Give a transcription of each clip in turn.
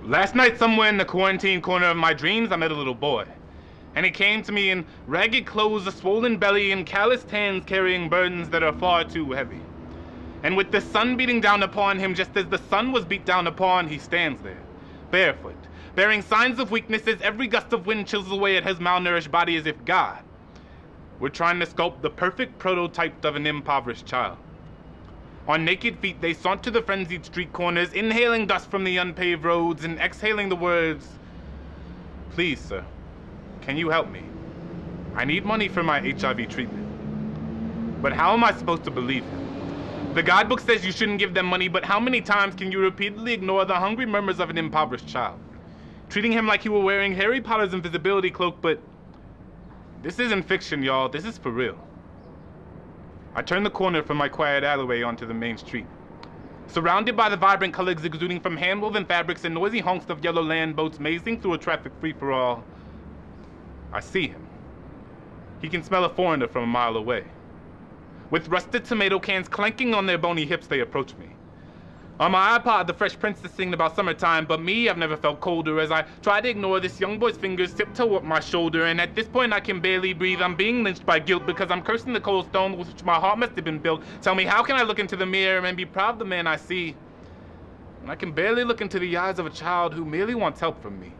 Last night, somewhere in the quarantine corner of my dreams, I met a little boy. And he came to me in ragged clothes, a swollen belly, and calloused hands carrying burdens that are far too heavy. And with the sun beating down upon him, just as the sun was beat down upon, he stands there, barefoot, bearing signs of weakness as every gust of wind chills away at his malnourished body as if God were trying to sculpt the perfect prototype of an impoverished child. On naked feet, they saunter the frenzied street corners, inhaling dust from the unpaved roads and exhaling the words, "Please, sir, can you help me? I need money for my HIV treatment." But how am I supposed to believe him? The guidebook says you shouldn't give them money, but how many times can you repeatedly ignore the hungry murmurs of an impoverished child? Treating him like he were wearing Harry Potter's invisibility cloak, but this isn't fiction, y'all. This is for real. I turn the corner from my quiet alleyway onto the main street. Surrounded by the vibrant colors exuding from hand-woven fabrics and noisy honks of yellow land boats mazing through a traffic free-for-all, I see him. He can smell a foreigner from a mile away. With rusted tomato cans clanking on their bony hips, they approach me. On my iPod, the Fresh Prince is singing about summertime, but me, I've never felt colder as I try to ignore this young boy's fingers tiptoe up my shoulder, and at this point I can barely breathe. I'm being lynched by guilt because I'm cursing the cold stone with which my heart must have been built. Tell me, how can I look into the mirror and be proud of the man I see when I can barely look into the eyes of a child who merely wants help from me?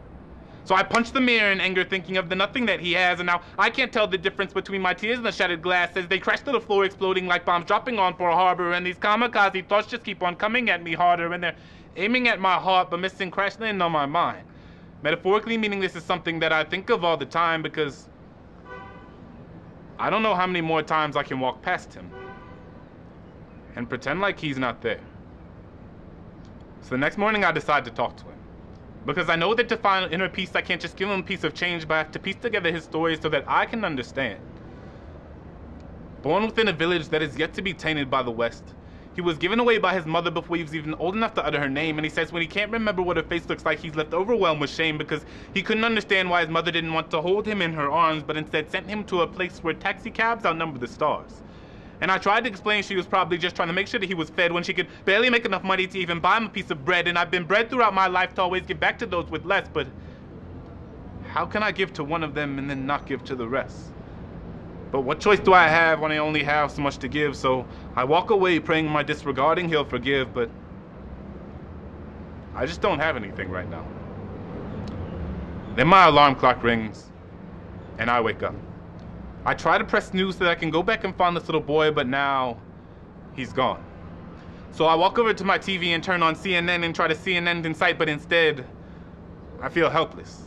So I punch the mirror in anger, thinking of the nothing that he has, and now I can't tell the difference between my tears and the shattered glass as they crash to the floor, exploding like bombs dropping on Pearl Harbor, and these kamikaze thoughts just keep on coming at me harder, and they're aiming at my heart but missing, crash landing on my mind. Metaphorically meaning this is something that I think of all the time because I don't know how many more times I can walk past him and pretend like he's not there. So the next morning I decide to talk to him. Because I know that to find inner peace, I can't just give him a piece of change, but I have to piece together his story so that I can understand. Born within a village that is yet to be tainted by the West, he was given away by his mother before he was even old enough to utter her name, and he says when he can't remember what her face looks like, he's left overwhelmed with shame because he couldn't understand why his mother didn't want to hold him in her arms, but instead sent him to a place where taxi cabs outnumber the stars. And I tried to explain she was probably just trying to make sure that he was fed when she could barely make enough money to even buy him a piece of bread, and I've been bred throughout my life to always give back to those with less, but how can I give to one of them and then not give to the rest? But what choice do I have when I only have so much to give? So I walk away praying my disregarding he'll forgive, but I just don't have anything right now. Then my alarm clock rings, and I wake up. I try to press snooze so that I can go back and find this little boy, but now he's gone. So I walk over to my TV and turn on CNN and try to CNN in sight, but instead, I feel helpless.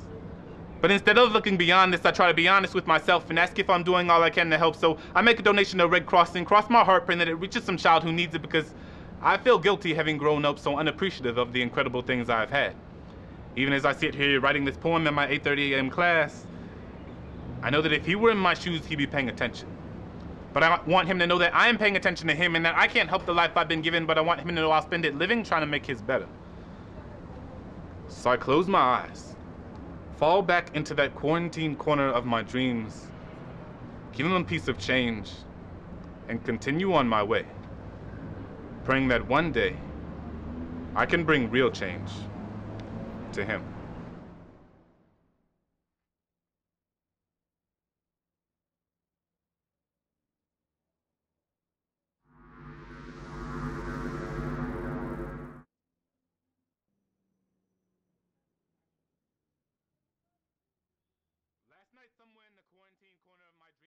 But instead of looking beyond this, I try to be honest with myself and ask if I'm doing all I can to help. So I make a donation to Red Cross and cross my heart praying that it reaches some child who needs it because I feel guilty having grown up so unappreciative of the incredible things I've had. Even as I sit here writing this poem in my 8:30 a.m. class, I know that if he were in my shoes, he'd be paying attention. But I want him to know that I am paying attention to him and that I can't help the life I've been given, but I want him to know I'll spend it living trying to make his better. So I close my eyes, fall back into that quarantine corner of my dreams, give him a piece of change, and continue on my way, praying that one day I can bring real change to him. Last night, somewhere in the quarantine corner of my